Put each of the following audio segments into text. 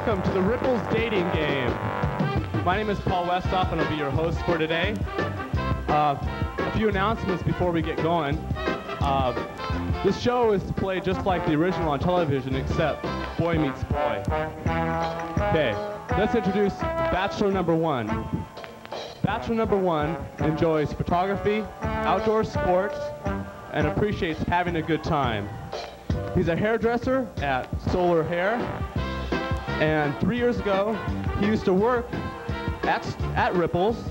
welcome to the Ripples Dating Game. My name is Paul Westhoff, and I'll be your host for today. A few announcements before we get going. This show is played just like the original on television, except boy meets boy. Okay, let's introduce Bachelor number one. Bachelor number one enjoys photography, outdoor sports, and appreciates having a good time. He's a hairdresser at Solar Hair, and 3 years ago, he used to work at Ripples,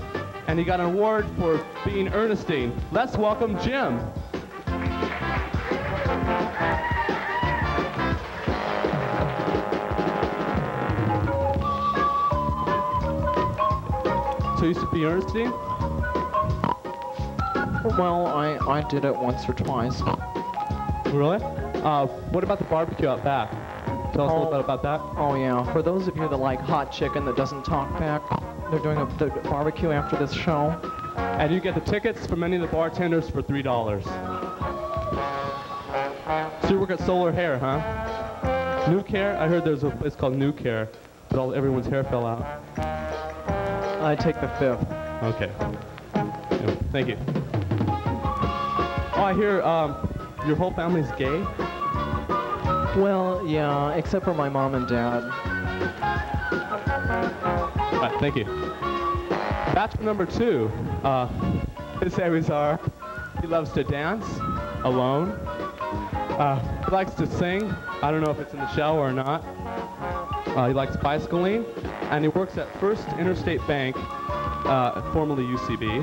and he got an award for being Ernestine. Let's welcome Jim. So you used to be Ernestine? Well, I did it once or twice. Really? What about the barbecue out back? Tell us a little bit about that. Oh yeah, for those of you that like hot chicken that doesn't talk back, they're doing the barbecue after this show. And you get the tickets from any of the bartenders for $3. So you work at Solar Hair, huh? New Care? I heard there's a place called New Care, but everyone's hair fell out. I take the fifth. Okay. Yeah, thank you. Oh, I hear your whole family's gay? Well, yeah, except for my mom and dad. All right, thank you. Bachelor number two. His habits are, he loves to dance alone. He likes to sing. I don't know if it's in the shower or not. He likes bicycling, and he works at First Interstate Bank, formerly UCB,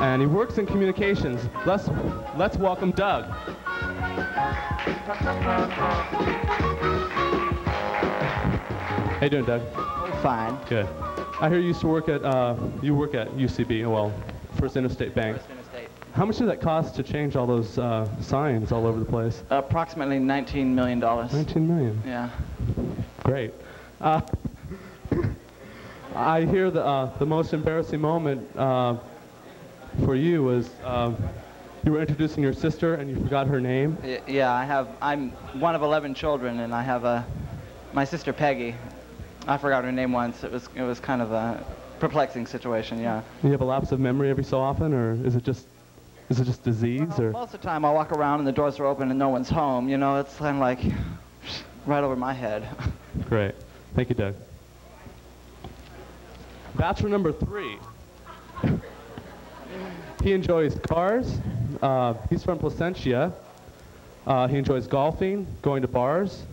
and he works in communications. Let's welcome Doug. How you doing, Doug? Fine. Good. I hear you used to work at you work at UCB. Well, First Interstate Bank. First Interstate. How much did that cost to change all those signs all over the place? Approximately $19 million. 19 million. Yeah. Great. I hear the most embarrassing moment for you was you were introducing your sister and you forgot her name. Yeah, I'm one of 11 children, and I have my sister Peggy. I forgot her name once. It was kind of a perplexing situation. Yeah. You have a lapse of memory every so often, or is it just disease, or? Most of the time, I walk around and the doors are open and no one's home. You know, it's kind of like right over my head. Great. Thank you, Doug. Bachelor number three. He enjoys cars. He's from Placentia. He enjoys golfing, going to bars.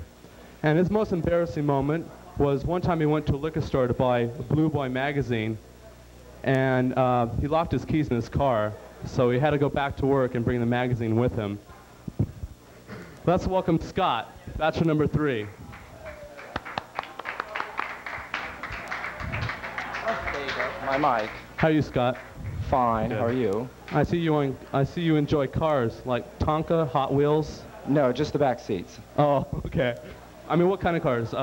And his most embarrassing moment was one time he went to a liquor store to buy a Blue Boy magazine, and he locked his keys in his car, so he had to go back to work and bring the magazine with him. Let's welcome Scott, Bachelor number three. There you go. My mic. How are you, Scott? Fine. Good. How are you? I see you enjoy cars, like Tonka, Hot Wheels. No, just the back seats. Oh, okay. I mean, what kind of cars?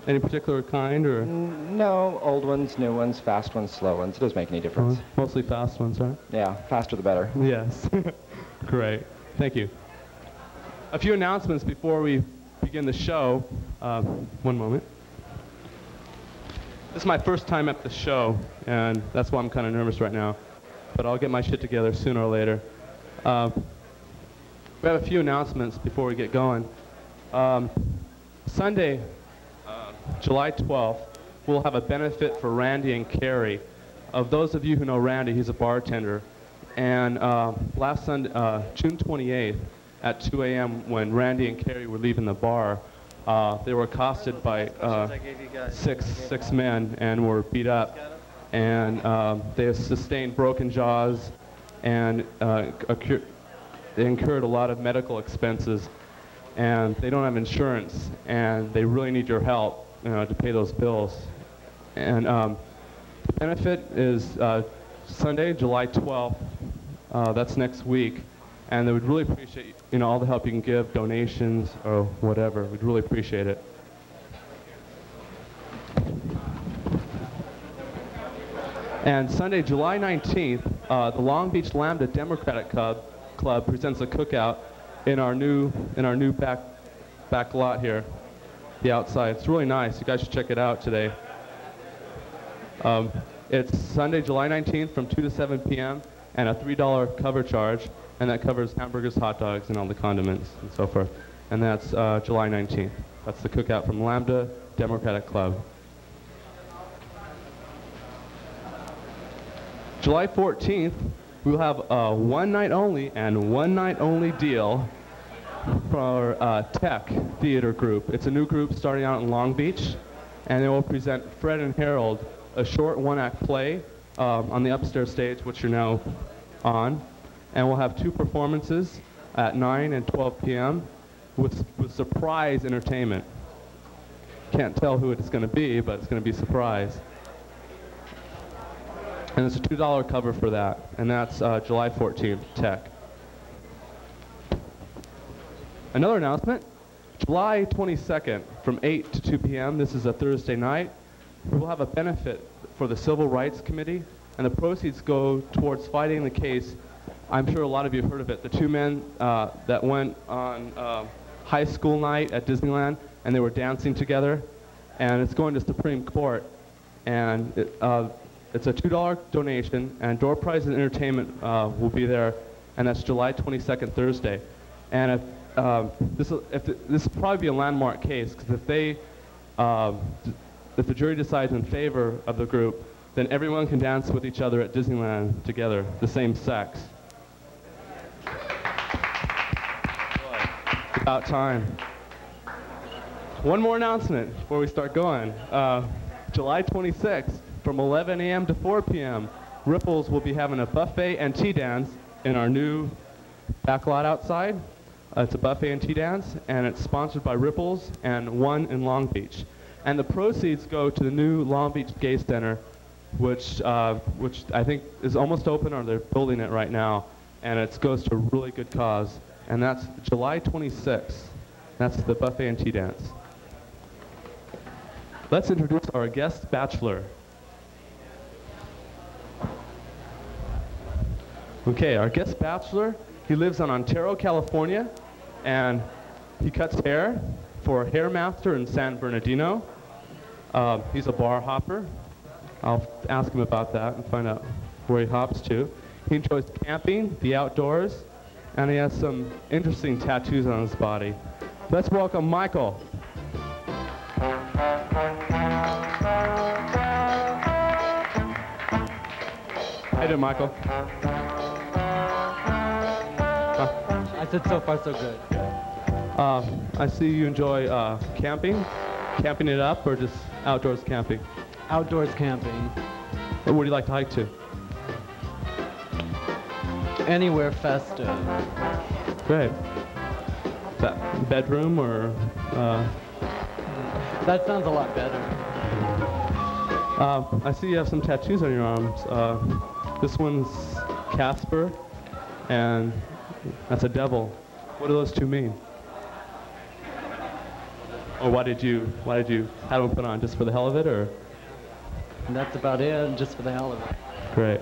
Any particular kind, or? No, old ones, new ones, fast ones, slow ones. It doesn't make any difference. Mostly fast ones, right? Yeah, faster the better. Yes. Great. Thank you. A few announcements before we begin the show. One moment. This is my first time at the show, and that's why I'm kind of nervous right now. But I'll get my shit together sooner or later. We have a few announcements before we get going. Sunday, July 12th, we'll have a benefit for Randy and Carrie. Of those of you who know Randy, he's a bartender. And last Sunday, June 28th, at 2 a.m., when Randy and Carrie were leaving the bar, they were accosted by six men and were beat up. And they have sustained broken jaws, and they incurred a lot of medical expenses. And they don't have insurance, and they really need your help to pay those bills. And the benefit is Sunday, July 12th. That's next week. And they would really appreciate all the help you can give, donations or whatever. We'd really appreciate it. And Sunday, July 19th, the Long Beach Lambda Democratic Club presents a cookout in our new back lot here. the outside. It's really nice. You guys should check it out today. It's Sunday, July 19th from 2 to 7 p.m. and a $3 cover charge, and that covers hamburgers, hot dogs, and all the condiments and so forth. And that's July 19th. That's the cookout from Lambda Democratic Club. July 14th, we'll have a one night only deal for Tech Theater Group. It's a new group starting out in Long Beach, and they will present Fred and Harold, a short one-act play on the upstairs stage, which you're now on. And we'll have 2 performances at 9 and 12 p.m. with surprise entertainment. Can't tell who it's going to be, but it's going to be surprise. And it's a $2 cover for that, and that's July 14th, Tech. Another announcement, July 22nd from 8 to 2 p.m., this is a Thursday night, we'll have a benefit for the Civil Rights Committee, and the proceeds go towards fighting the case. I'm sure a lot of you have heard of it. The 2 men that went on high school night at Disneyland, and they were dancing together, and it's going to Supreme Court, and it's a $2 donation, and door prize and entertainment will be there, and that's July 22nd, Thursday. And this will probably be a landmark case, because if the jury decides in favor of the group, then everyone can dance with each other at Disneyland together, the same sex. It's about time. One more announcement before we start going. July 26th, from 11 a.m. to 4 p.m., Ripples will be having a buffet and tea dance in our new back lot outside. It's a buffet and tea dance, and it's sponsored by Ripples and One in Long Beach. And the proceeds go to the new Long Beach Gay Center, which I think is almost open, or they're building it right now, and it goes to a really good cause. And that's July 26th. That's the buffet and tea dance. Let's introduce our guest bachelor. Okay, our guest bachelor, he lives in Ontario, California, and he cuts hair for Hair Master in San Bernardino. He's a bar hopper. I'll ask him about that and find out where he hops to. He enjoys camping, the outdoors, and he has some interesting tattoos on his body. Let's welcome Michael. How you doing, Michael? I said so far so good. I see you enjoy camping it up, or just outdoors camping? Outdoors camping. Where do you like to hike to? Anywhere festive. Great. Bedroom or? That sounds a lot better. I see you have some tattoos on your arms. This one's Casper, and that's a devil. What do those two mean? Or why did you have them put on, just for the hell of it, or? And that's about it, just for the hell of it. Great.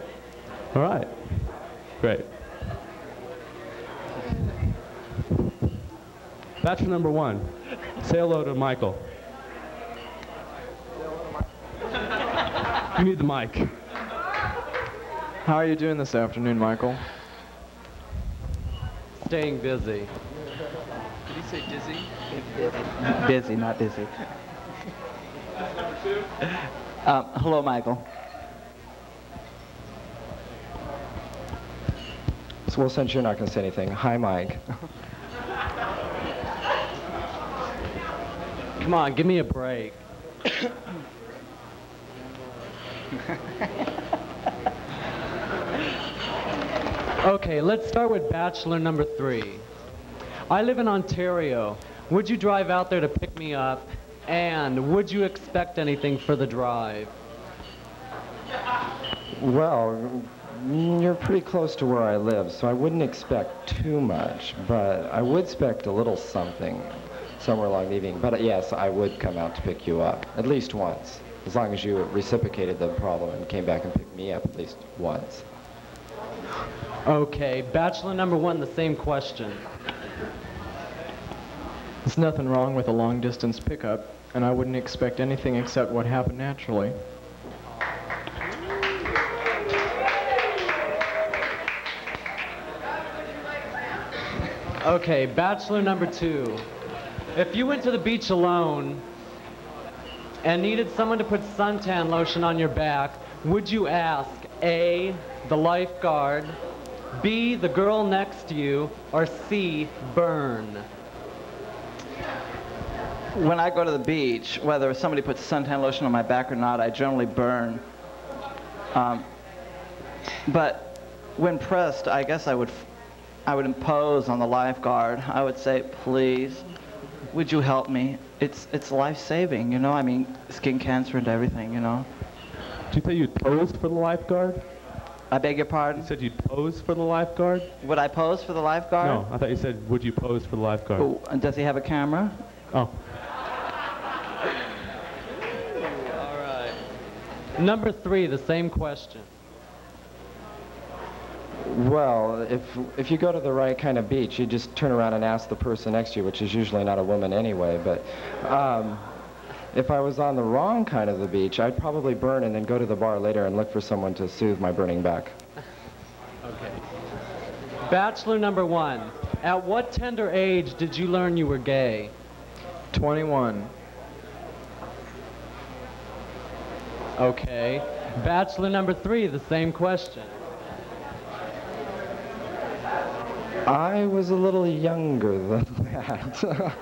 All right. Great. Bachelor number 1. Say hello to Michael. You need the mic. How are you doing this afternoon, Michael? Staying busy. Did he say dizzy? Busy, not dizzy. Hello, Michael. Well, since you're not going to say anything, hi, Mike. Come on, give me a break. Okay, let's start with bachelor number 3. I live in Ontario. Would you drive out there to pick me up? And would you expect anything for the drive? Well, you're pretty close to where I live, so I wouldn't expect too much, but I would expect a little something somewhere along the evening. But yes, I would come out to pick you up, at least once, as long as you reciprocated the problem and came back and picked me up at least once. Okay, bachelor number 1, the same question. There's nothing wrong with a long-distance pickup, and I wouldn't expect anything except what happened naturally. Okay, bachelor number 2. If you went to the beach alone and needed someone to put suntan lotion on your back, would you ask A, the lifeguard, B, the girl next to you, or C, burn? When I go to the beach, whether somebody puts suntan lotion on my back or not, I generally burn. But when pressed, I guess I would impose on the lifeguard. I would say, please, would you help me? It's life-saving, you know? I mean, skin cancer and everything, you know? Did you say you'd pose for the lifeguard? I beg your pardon? You said you'd pose for the lifeguard? Would I pose for the lifeguard? No, I thought you said, would you pose for the lifeguard? Oh, and does he have a camera? Oh. All right. Number 3, the same question. Well, if you go to the right kind of beach, you just turn around and ask the person next to you, which is usually not a woman anyway. But if I was on the wrong kind of the beach, I'd probably burn and then go to the bar later and look for someone to soothe my burning back. Okay. Bachelor number 1. At what tender age did you learn you were gay? 21. Okay. Bachelor number 3, the same question. I was a little younger than that.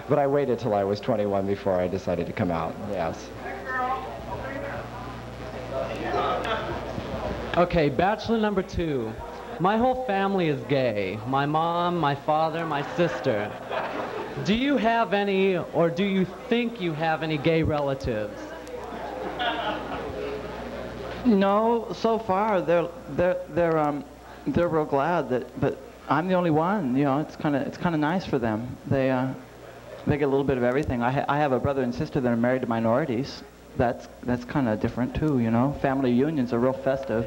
But I waited till I was 21 before I decided to come out, yes. Okay, bachelor number 2. My whole family is gay. My mom, my father, my sister. Do you have any, or do you think you have any gay relatives? No, so far they're real glad that, but I'm the only one. You know, it's kind of nice for them. They get a little bit of everything. I have a brother and sister that are married to minorities. That's kind of different too. You know, family reunions are real festive.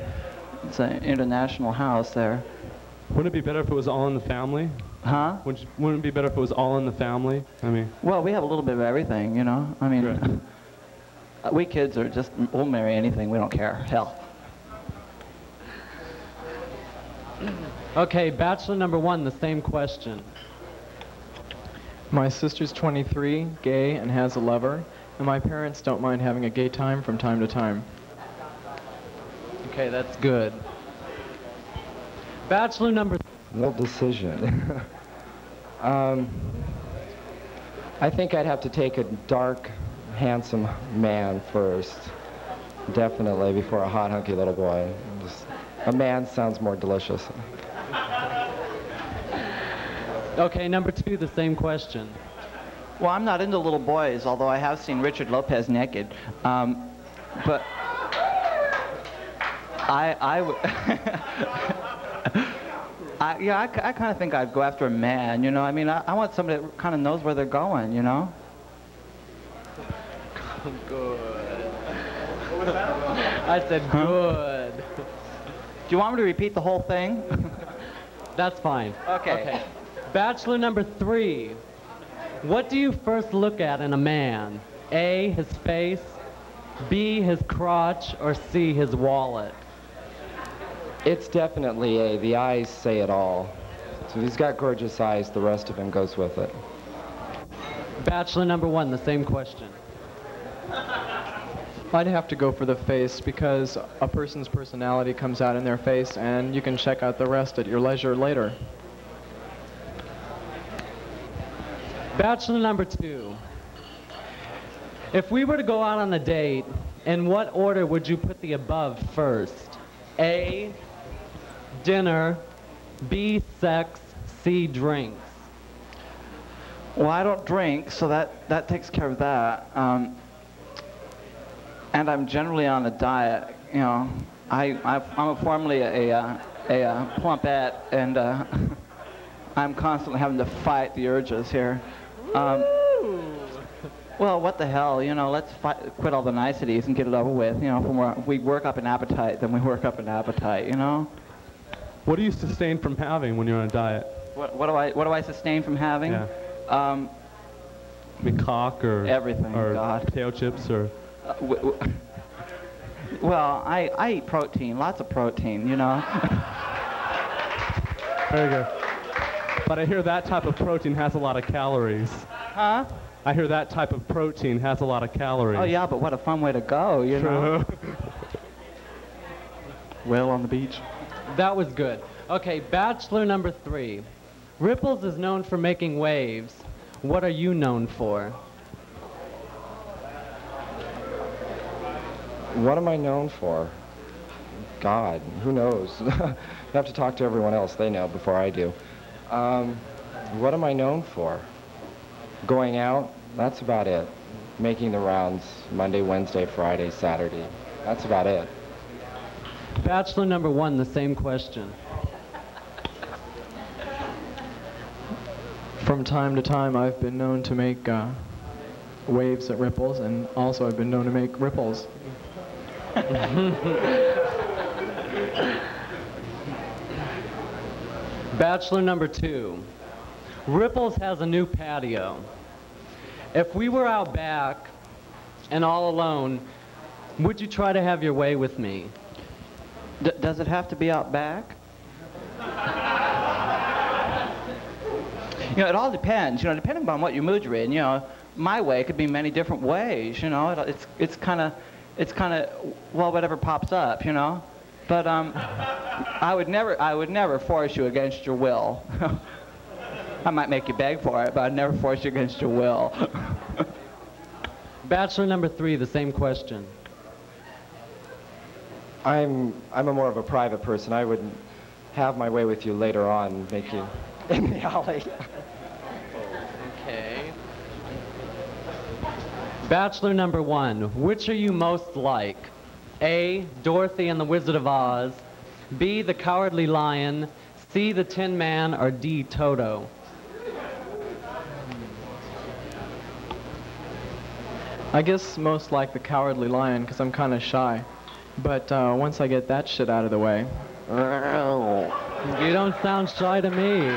It's an international house there. Wouldn't it be better if it was all in the family? Huh? Wouldn't it be better if it was all in the family? I mean. Well, we have a little bit of everything. You know, I mean, right. We kids are just, we'll marry anything. We don't care. Hell. Okay, bachelor number 1, the same question. My sister's 23, gay, and has a lover, and my parents don't mind having a gay time from time to time. Okay, that's good. Bachelor number... No decision. I think I'd have to take a dark, handsome man first. Definitely, before a hot, hunky little boy. Just, a man sounds more delicious. Okay, number 2, the same question. Well, I'm not into little boys, although I have seen Richard Lopez naked. But I kind of think I'd go after a man, you know? I mean, I want somebody that kind of knows where they're going, you know? Good. I said good. Do you want me to repeat the whole thing? That's fine. Okay. Bachelor number 3. What do you first look at in a man? A, his face, B, his crotch, or C, his wallet? It's definitely A. The eyes say it all. So if he's got gorgeous eyes, the rest of him goes with it. Bachelor number 1, the same question. I'd have to go for the face because a person's personality comes out in their face, and you can check out the rest at your leisure later. Bachelor number 2. If we were to go out on a date, in what order would you put the above first? A, dinner, B, sex, C, drinks. Well, I don't drink, so that takes care of that. And I'm generally on a diet. You know, I'm formerly a plumpette, and I'm constantly having to fight the urges here. Well, what the hell, you know, let's quit all the niceties and get it over with. You know, if we work up an appetite, then we work up an appetite, you know? What do you sustain from having when you're on a diet? What do I sustain from having? Yeah. Be cock or Everything, or God. potato chips or Well, I eat protein, lots of protein, you know. very good. But I hear that type of protein has a lot of calories. Huh? I hear that type of protein has a lot of calories. Oh yeah, but what a fun way to go, you know. Whale on the beach. That was good. Okay, bachelor number 3. Ripples is known for making waves. What are you known for? What am I known for? God, who knows? You have to talk to everyone else. They know before I do. What am I known for? Going out, that's about it. Making the rounds Monday, Wednesday, Friday, Saturday. That's about it. Bachelor number 1, the same question. From time to time, I've been known to make waves at Ripples, and also I've been known to make ripples. Bachelor number 2. Ripples has a new patio. If we were out back and all alone, would you try to have your way with me? Does it have to be out back? You know, it all depends. You know, depending on what your mood you're in. You know, my way could be many different ways. You know, it's kind of well, whatever pops up. You know, but I would never force you against your will. I might make you beg for it, but I'd never force you against your will. Bachelor number 3, the same question. I'm a more of a private person. I would have my way with you later on, make you in the alley. Okay. Bachelor number 1, which are you most like? A, Dorothy and the Wizard of Oz, B, the Cowardly Lion, C, the Tin Man, or D, Toto? I guess most like the Cowardly Lion, because I'm kind of shy. But once I get that shit out of the way... You don't sound shy to me.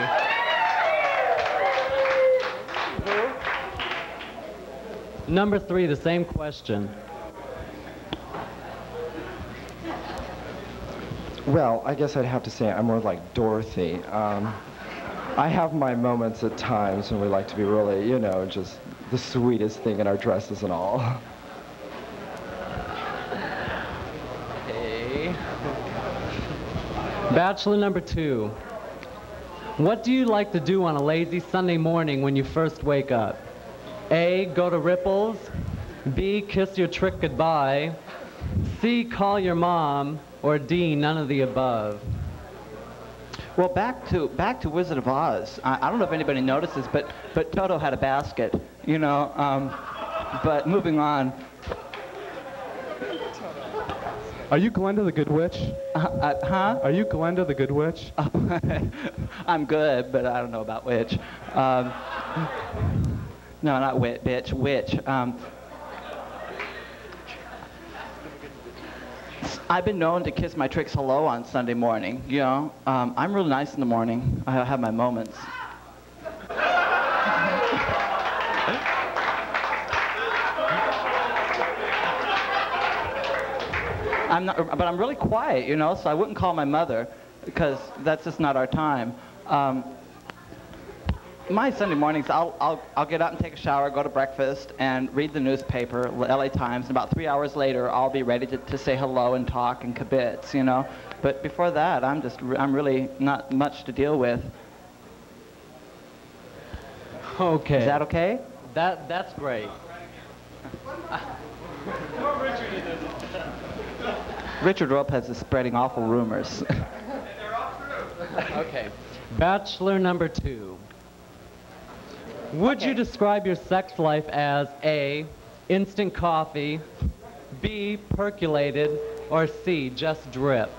Number 3, the same question. Well, I guess I'd have to say I'm more like Dorothy. I have my moments at times when we like to be really, you know, just the sweetest thing in our dresses and all. Okay. Bachelor number 2. What do you like to do on a lazy Sunday morning when you first wake up? A, go to Ripples. B, kiss your trick goodbye. C, call your mom. Or D, none of the above. Well, back to Wizard of Oz. I don't know if anybody notices, but Toto had a basket, you know. But moving on. Are you Glenda the Good Witch? Huh? Are you Glenda the Good Witch? I'm good, but I don't know about witch. No, not bitch, witch. I've been known to kiss my tricks hello on Sunday morning, you know. I'm real nice in the morning. I have my moments. But I'm really quiet, you know, so I wouldn't call my mother because that's just not our time. My Sunday mornings, I'll get up and take a shower, go to breakfast, and read the newspaper, LA Times, and about 3 hours later, I'll be ready to say hello and talk and kibitz, you know. But before that, I'm really not much to deal with. Okay. Is that okay? That's great. Richard Lopez is spreading awful rumors. Okay. Bachelor number 2. Would you describe your sex life as A, instant coffee, B, percolated, or C, just drip?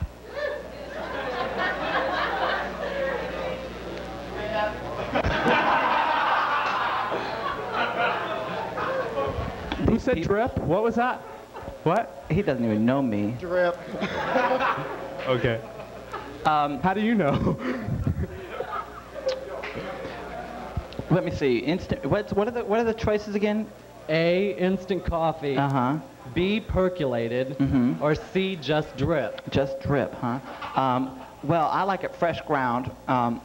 Who said drip? What was that? What? He doesn't even know me. Drip. Okay. How do you know? Let me see. Instant. What are the choices again? A, instant coffee. Uh-huh. B, percolated. Mhm. Or C, just drip. Just drip, huh? Well, I like it fresh ground. I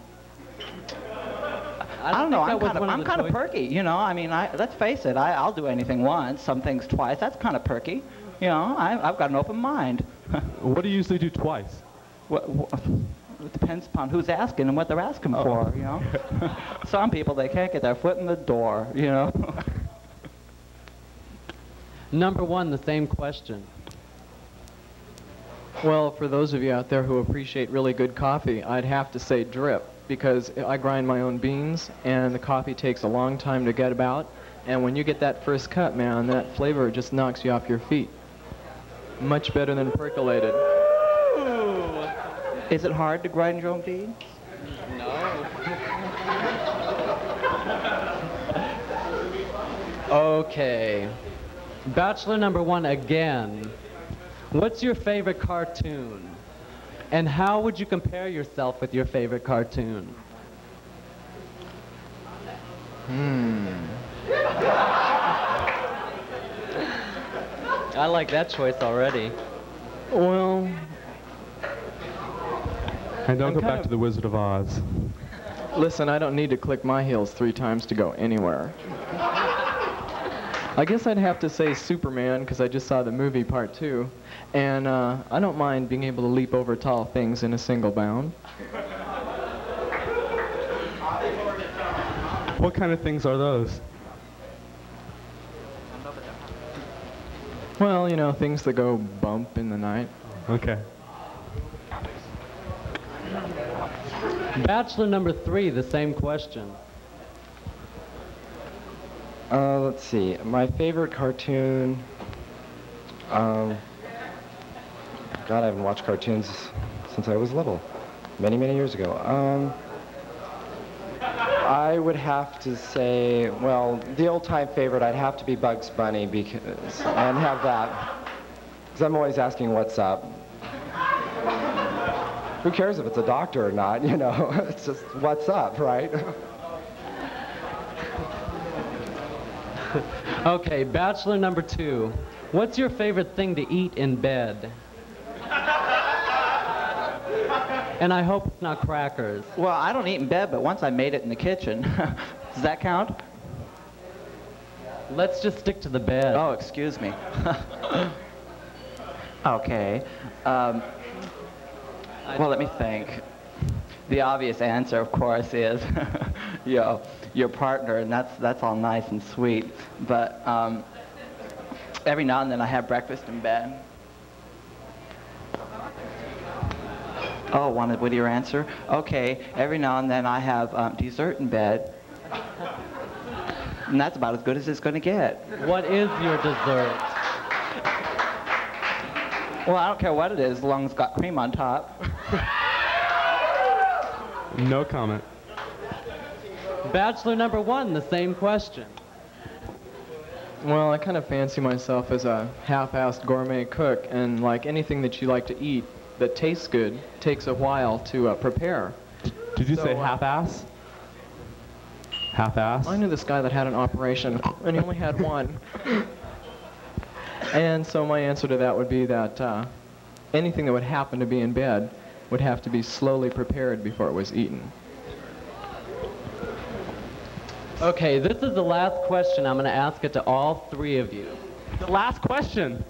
don't know. I'm kind of perky, you know. I mean, let's face it. I'll do anything once, some things twice. That's kind of perky, you know. I've got an open mind. What do you usually do twice? It depends upon who's asking and what they're asking for, you know. Some people, they can't get their foot in the door, you know. Number 1, the same question. Well, for those of you out there who appreciate really good coffee, I'd have to say drip, because I grind my own beans, and the coffee takes a long time to get about, and when you get that first cut, man, that flavor just knocks you off your feet. Much better than percolated. Is it hard to grind your own beans? No. Okay. Bachelor number 1 again. What's your favorite cartoon? And how would you compare yourself with your favorite cartoon? I like that choice already. Well, And don't go back to the Wizard of Oz. listen, I don't need to click my heels 3 times to go anywhere. I guess I'd have to say Superman, because I just saw the movie part 2. And I don't mind being able to leap over tall things in a single bound. What kind of things are those? Well, you know, things that go bump in the night. Okay. Bachelor number 3, the same question. Let's see. My favorite cartoon. God, I haven't watched cartoons since I was little, many, many years ago. I would have to say, well, the old-time favorite, I'd have to be Bugs Bunny, and have that, because I'm always asking what's up. Who cares if it's a doctor or not, you know? It's just what's up, right? Okay, Bachelor number 2. What's your favorite thing to eat in bed? And I hope it's not crackers. Well, I don't eat in bed, but once I made it in the kitchen. Does that count? Let's just stick to the bed. Oh, excuse me. Okay. Well, let me think. The obvious answer, of course, is you know, your partner, and that's all nice and sweet. But every now and then I have breakfast in bed. Oh, wanted with your answer? Okay, every now and then I have dessert in bed. And that's about as good as it's going to get. What is your dessert? Well, I don't care what it is, as long as it's got cream on top. No comment. Bachelor number 1, the same question. Well, I kind of fancy myself as a half-assed gourmet cook, and like anything that you like to eat that tastes good takes a while to prepare. Did you So, say half-ass? Half-ass? I knew this guy that had an operation, and he only had one. And so my answer to that would be that anything that would happen to be in bed would have to be slowly prepared before it was eaten. Okay, this is the last question. I'm going to ask it to all 3 of you. The last question.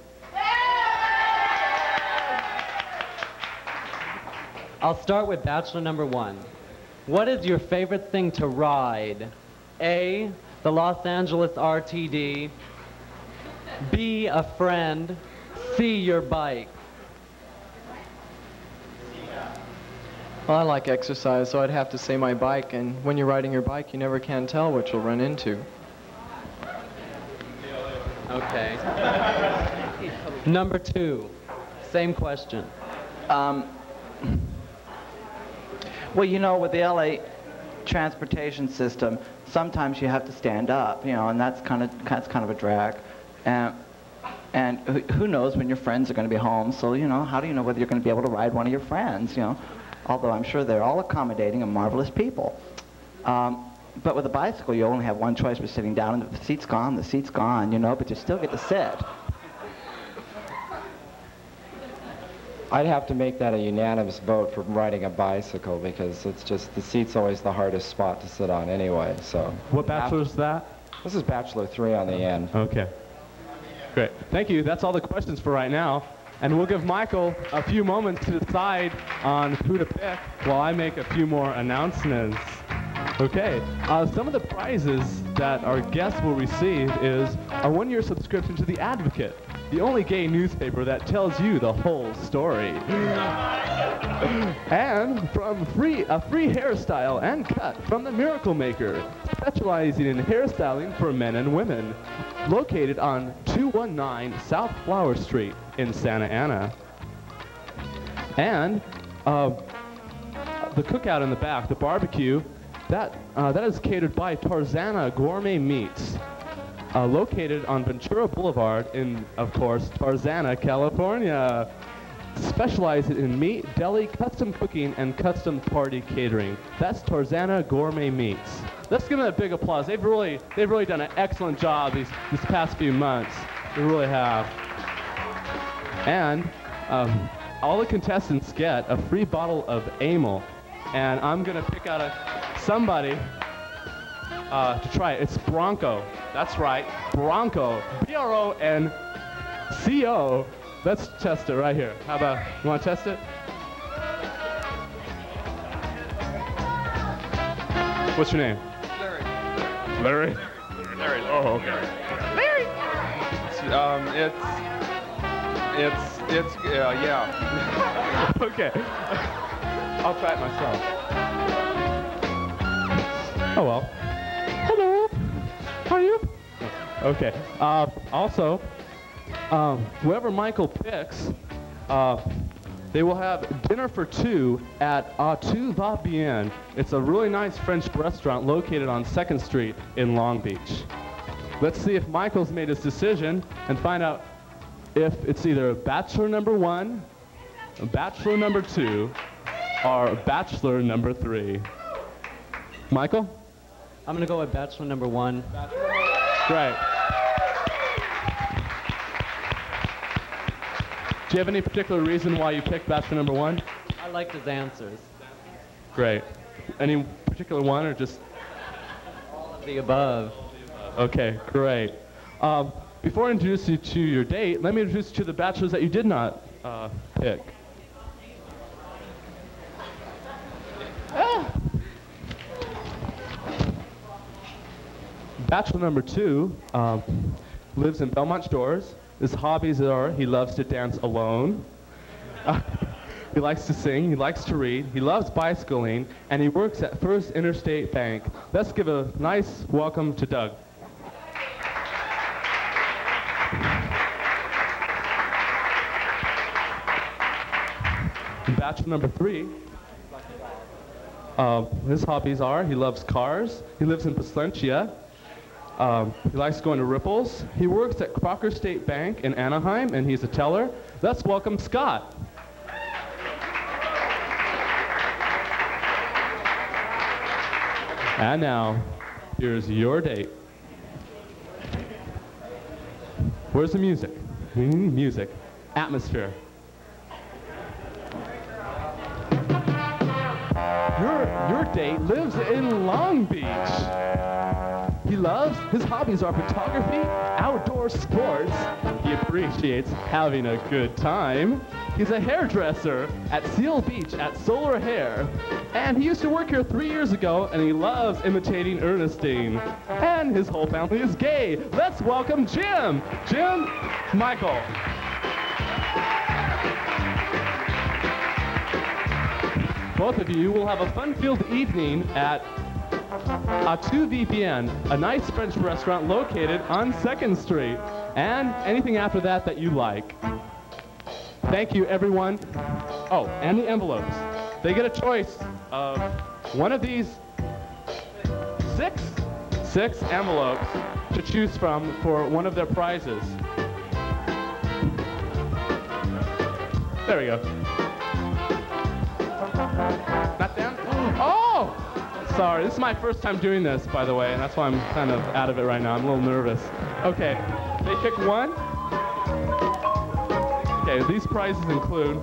I'll start with Bachelor number 1. What is your favorite thing to ride? A, the Los Angeles RTD. B, a friend. C, your bike. Well, I like exercise, so I'd have to say my bike, and when you're riding your bike, you never can tell what you'll run into. Okay. Number 2, same question. Well, you know, with the LA transportation system, sometimes you have to stand up, you know, and that's kind of a drag. And who knows when your friends are going to be home? So, you know, how do you know whether you're going to be able to ride one of your friends, you know? Although I'm sure they're all accommodating and marvelous people. but with a bicycle, you only have one choice for sitting down, and if the seat's gone, the seat's gone, you know, but you still get to sit. I'd have to make that a unanimous vote for riding a bicycle because it's just, the seat's always the hardest spot to sit on anyway, so. What bachelor is that? This is Bachelor 3 on the end. Okay. Great. Thank you. That's all the questions for right now. And we'll give Michael a few moments to decide on who to pick while I make a few more announcements. Okay. Some of the prizes that our guests will receive is a one-year subscription to The Advocate, the only gay newspaper that tells you the whole story. And from a free hairstyle and cut from the Miracle Maker, specializing in hairstyling for men and women, located on 219 South Flower Street in Santa Ana. And the cookout in the back, the barbecue, that is catered by Tarzana Gourmet Meats, located on Ventura Boulevard in, of course, Tarzana, California. Specializing in meat, deli, custom cooking, and custom party catering. That's Tarzana Gourmet Meats. Let's give them a big applause. They've really done an excellent job these past few months. They really have. And all the contestants get a free bottle of Amyl. And I'm gonna pick out somebody to try it. It's Bronco. That's right, Bronco. B-R-O-N-C-O. Let's test it right here. How about, you want to test it? What's your name? Larry. Larry? Larry. Oh, okay. Larry! It's yeah. Okay. I'll try it myself. Oh, well. Hello. How are you? Okay. Also, whoever Michael picks, they will have dinner for two at Tout Va Bien. It's a really nice French restaurant located on 2nd Street in Long Beach. Let's see if Michael's made his decision and find out if it's either Bachelor number 1, Bachelor number 2, or Bachelor number 3. Michael? I'm going to go with Bachelor number 1. Great. Do you have any particular reason why you picked Bachelor number 1? I liked his answers. Great. Any particular one or just? All of the above. Okay, great. Before I introduce you to your date, let me introduce you to the bachelors that you did not pick. Bachelor number 2 lives in Belmont Shores. His hobbies are he loves to dance alone, he likes to sing, he likes to read, he loves bicycling, and he works at First Interstate Bank. Let's give a nice welcome to Doug. Bachelor number 3, his hobbies are he loves cars, he lives in Placentia, he likes going to Ripples. He works at Crocker State Bank in Anaheim, and he's a teller. Let's welcome Scott. And now, here's your date. Where's the music? We need music. Atmosphere. Your date lives in Long Beach. His hobbies are photography, outdoor sports. He appreciates having a good time. He's a hairdresser at Seal Beach at Solar Hair. And he used to work here 3 years ago, and he loves imitating Ernestine. And his whole family is gay. Let's welcome Jim. Jim, Michael. Both of you will have a fun-filled evening at Tout Va Bien, a nice French restaurant located on 2nd Street, and anything after that that you like. Thank you, everyone. Oh, and the envelopes. They get a choice of one of these six envelopes to choose from for one of their prizes. There we go. Not them? Oh! Sorry, this is my first time doing this, by the way, and that's why I'm kind of out of it right now. I'm a little nervous. Okay, they pick one. Okay, these prizes include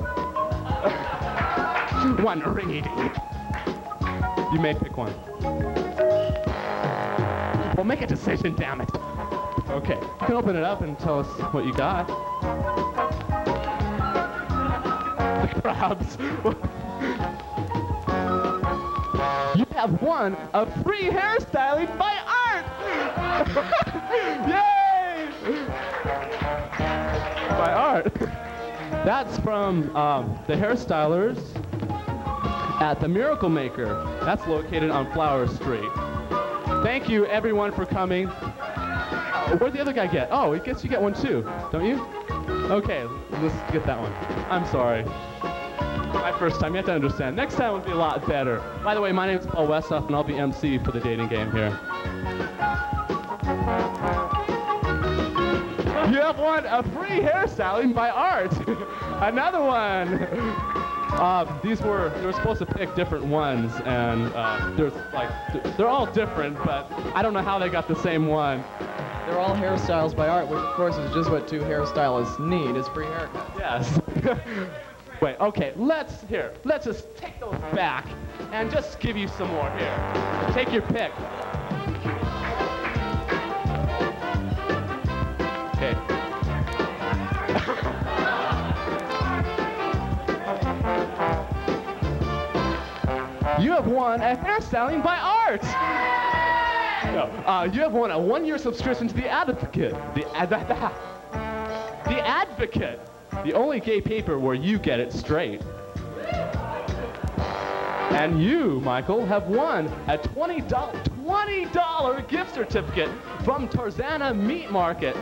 one ringy-dink. You may pick one. Well, make a decision, damn it. Okay, you can open it up and tell us what you got. The crabs. You have won a free hairstyling by Art! Yay! By Art. That's from the hairstylers at the Miracle Maker. That's located on Flower Street. Thank you, everyone, for coming. Where'd the other guy get? Oh, I guess you get one too, don't you? Okay, let's get that one. I'm sorry. My first time, you have to understand. Next time will be a lot better. By the way, my name is Paul Westhoff, and I'll be MC for the dating game here. You have won a free hairstyling by Art. Another one. They were supposed to pick different ones, and they're all different, but I don't know how they got the same one. They're all hairstyles by Art, which of course is just what two hairstylists need, is free haircuts. Yes. Wait, okay, let's just take those back and just give you some more here. Take your pick. Okay. You have won a hairstyling by Art! No, you have won a 1-year subscription to The Advocate. The Advocate! The only gay paper where you get it straight. And you, Michael, have won a $20 gift certificate from Tarzana Meat Market.